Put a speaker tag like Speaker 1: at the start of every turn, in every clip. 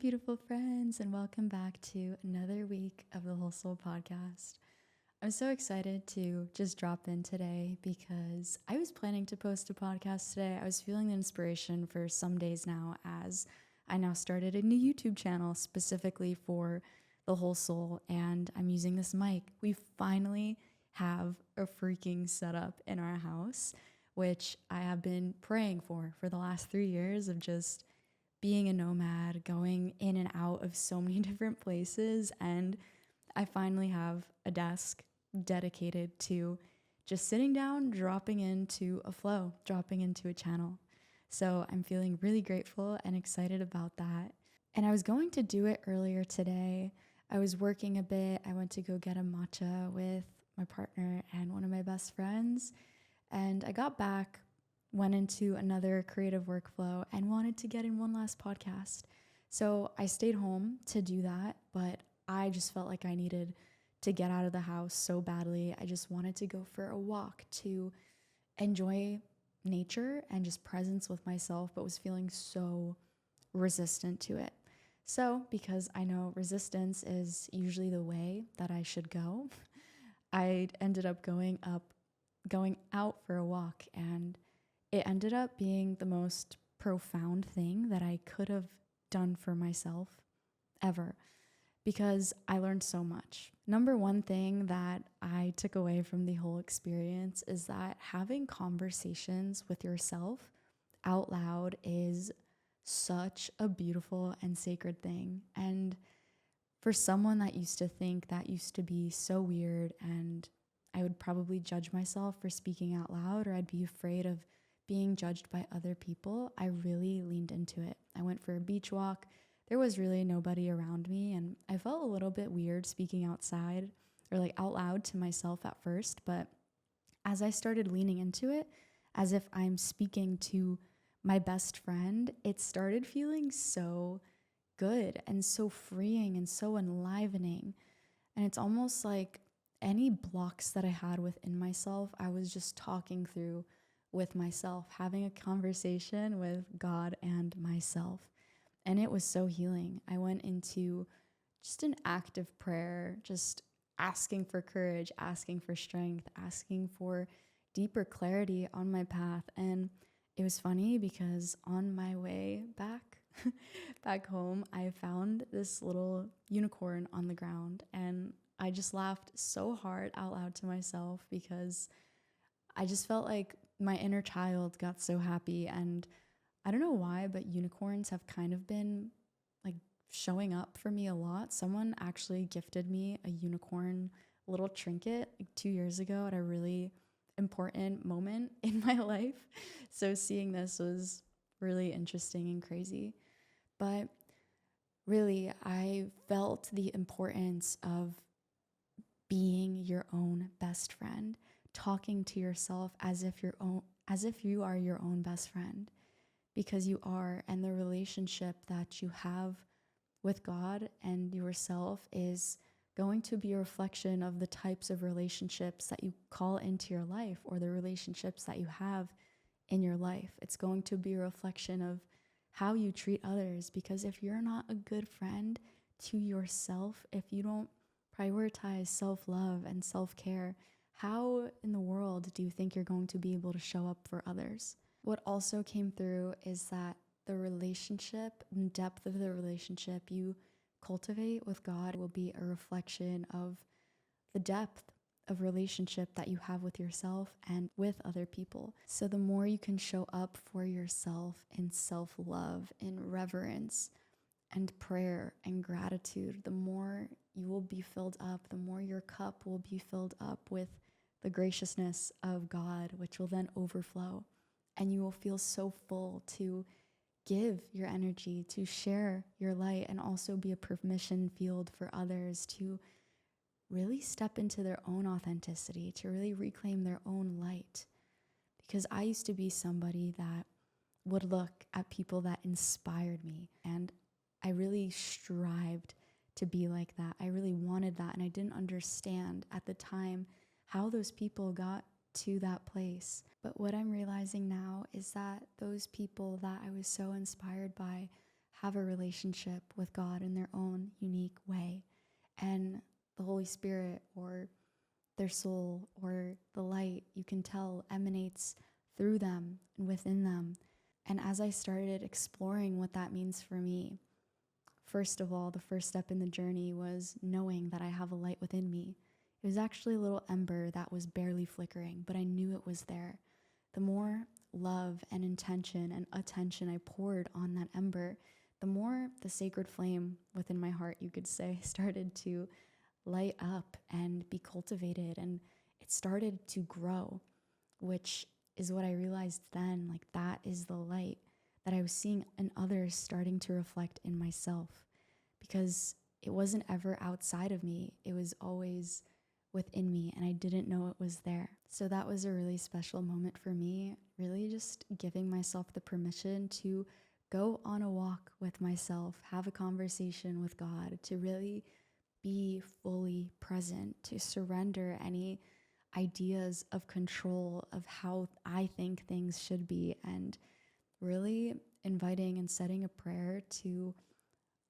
Speaker 1: beautiful friends, and welcome back to another week of the Whole Soul podcast. I'm so excited to just drop in today because I was planning to post a podcast today. I was feeling the inspiration for some days now as I now started a new YouTube channel specifically for the Whole Soul, and I'm using this mic. We finally have a freaking setup in our house, which I have been praying for the last 3 years of just being a nomad, going in and out of so many different places. And I finally have a desk dedicated to just sitting down, dropping into a flow, dropping into a channel. So I'm feeling really grateful and excited about that. And I was going to do it earlier today. I was working a bit. I went to go get a matcha with my partner and one of my best friends. And I got back, went into another creative workflow, and wanted to get in one last podcast. So I stayed home to do that, but I just felt like I needed to get out of the house so badly. I just wanted to go for a walk to enjoy nature and just presence with myself, but was feeling so resistant to it. So because I know resistance is usually the way that I should go, I ended up going out for a walk, and it ended up being the most profound thing that I could have done for myself ever, because I learned so much. Number one thing that I took away from the whole experience is that having conversations with yourself out loud is such a beautiful and sacred thing. And for someone that used to think that used to be so weird, and I would probably judge myself for speaking out loud, or I'd be afraid of being judged by other people, I really leaned into it. I went for a beach walk. There was really nobody around me, and I felt a little bit weird speaking outside or like out loud to myself at first, but as I started leaning into it, as if I'm speaking to my best friend, it started feeling so good and so freeing and so enlivening. And it's almost like any blocks that I had within myself, I was just talking through with myself, having a conversation with God and myself. And it was so healing. I went into just an active prayer, just asking for courage, asking for strength, asking for deeper clarity on my path. And it was funny because on my way back home, I found this little unicorn on the ground, and I just laughed so hard out loud to myself because I just felt like my inner child got so happy. And I don't know why, but unicorns have kind of been like showing up for me a lot. Someone actually gifted me a unicorn little trinket like 2 years ago at a really important moment in my life. So seeing this was really interesting and crazy. But really, I felt the importance of being your own best friend, talking to yourself as if you are your own best friend, because you are. And the relationship that you have with God and yourself is going to be a reflection of the types of relationships that you call into your life, or the relationships that you have in your life. It's going to be a reflection of how you treat others, because if you're not a good friend to yourself, if you don't prioritize self-love and self-care, how in the world do you think you're going to be able to show up for others? What also came through is that the relationship and depth of the relationship you cultivate with God will be a reflection of the depth of relationship that you have with yourself and with other people. So the more you can show up for yourself in self-love, in reverence, and prayer and gratitude, the more you will be filled up, the more your cup will be filled up with the graciousness of God, which will then overflow. And you will feel so full to give your energy, to share your light, and also be a permission field for others to really step into their own authenticity, to really reclaim their own light. Because I used to be somebody that would look at people that inspired me, and I really strived to be like that. I really wanted that, and I didn't understand at the time how those people got to that place. But what I'm realizing now is that those people that I was so inspired by have a relationship with God in their own unique way. And the Holy Spirit or their soul or the light, you can tell, emanates through them and within them. And as I started exploring what that means for me, first of all, the first step in the journey was knowing that I have a light within me. It was actually a little ember that was barely flickering, but I knew it was there. The more love and intention and attention I poured on that ember, the more the sacred flame within my heart, you could say, started to light up and be cultivated, and it started to grow, which is what I realized then, like that is the light that I was seeing in others starting to reflect in myself, because it wasn't ever outside of me. It was always within me, and I didn't know it was there. So that was a really special moment for me, really just giving myself the permission to go on a walk with myself, have a conversation with God, to really be fully present, to surrender any ideas of control of how I think things should be, and really inviting and setting a prayer to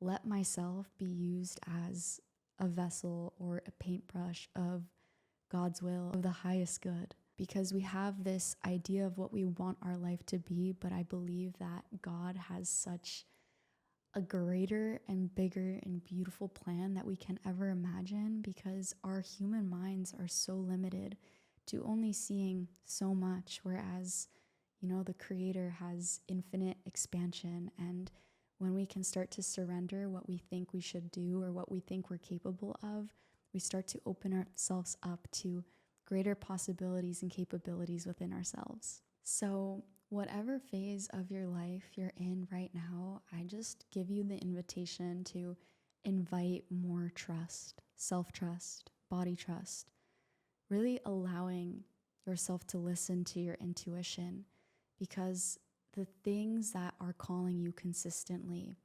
Speaker 1: let myself be used as a vessel or a paintbrush of God's will, of the highest good. Because we have this idea of what we want our life to be, but I believe that God has such a greater and bigger and beautiful plan that we can ever imagine, because our human minds are so limited to only seeing so much, whereas, the Creator has infinite expansion. And when we can start to surrender what we think we should do or what we think we're capable of, we start to open ourselves up to greater possibilities and capabilities within ourselves. So whatever phase of your life you're in right now, I just give you the invitation to invite more trust, self-trust, body trust, really allowing yourself to listen to your intuition, because the things that are calling you consistently,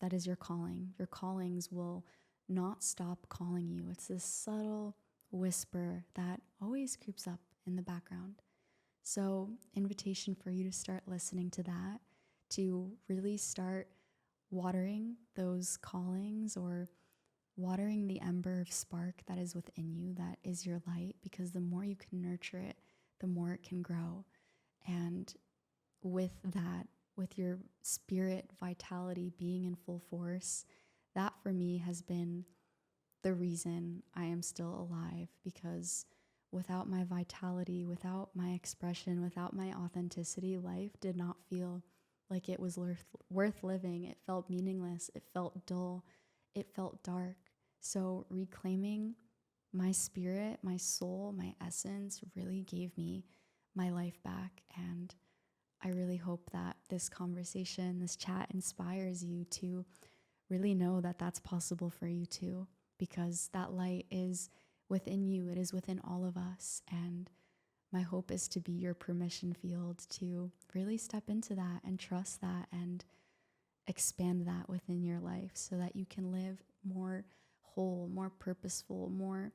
Speaker 1: that is your calling. Your callings will not stop calling you. It's this subtle whisper that always creeps up in the background. So, invitation for you to start listening to that, to really start watering those callings or watering the ember of spark that is within you, that is your light, because the more you can nurture it, the more it can grow. And with that, with your spirit vitality being in full force, that for me has been the reason I am still alive, because without my vitality, without my expression, without my authenticity, life did not feel like it was worth living. It felt meaningless. It felt dull. It felt dark. So reclaiming my spirit, my soul, my essence really gave me my life back. And I really hope that this conversation, this chat inspires you to really know that that's possible for you too, because that light is within you. It is within all of us. And my hope is to be your permission field to really step into that and trust that and expand that within your life so that you can live more whole, more purposeful, more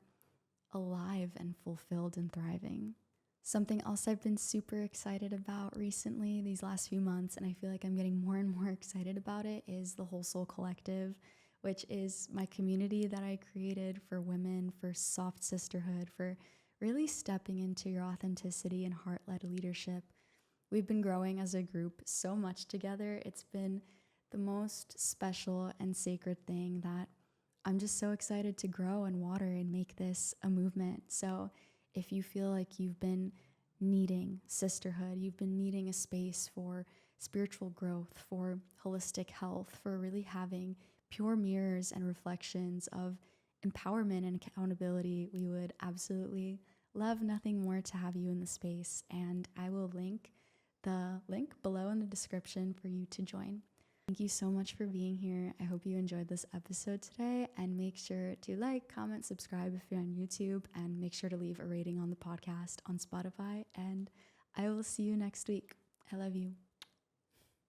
Speaker 1: alive and fulfilled and thriving. Something else I've been super excited about recently, these last few months, and I feel like I'm getting more and more excited about it, is the Whole Soul Collective, which is my community that I created for women, for soft sisterhood, for really stepping into your authenticity and heart-led leadership. We've been growing as a group so much together. It's been the most special and sacred thing that I'm just so excited to grow and water and make this a movement. So if you feel like you've been needing sisterhood, you've been needing a space for spiritual growth, for holistic health, for really having pure mirrors and reflections of empowerment and accountability, we would absolutely love nothing more to have you in the space. And I will link the link below in the description for you to join. Thank you so much for being here. I hope you enjoyed this episode today, and make sure to like, comment, subscribe if you're on YouTube, and make sure to leave a rating on the podcast on Spotify, and I will see you next week. I love you.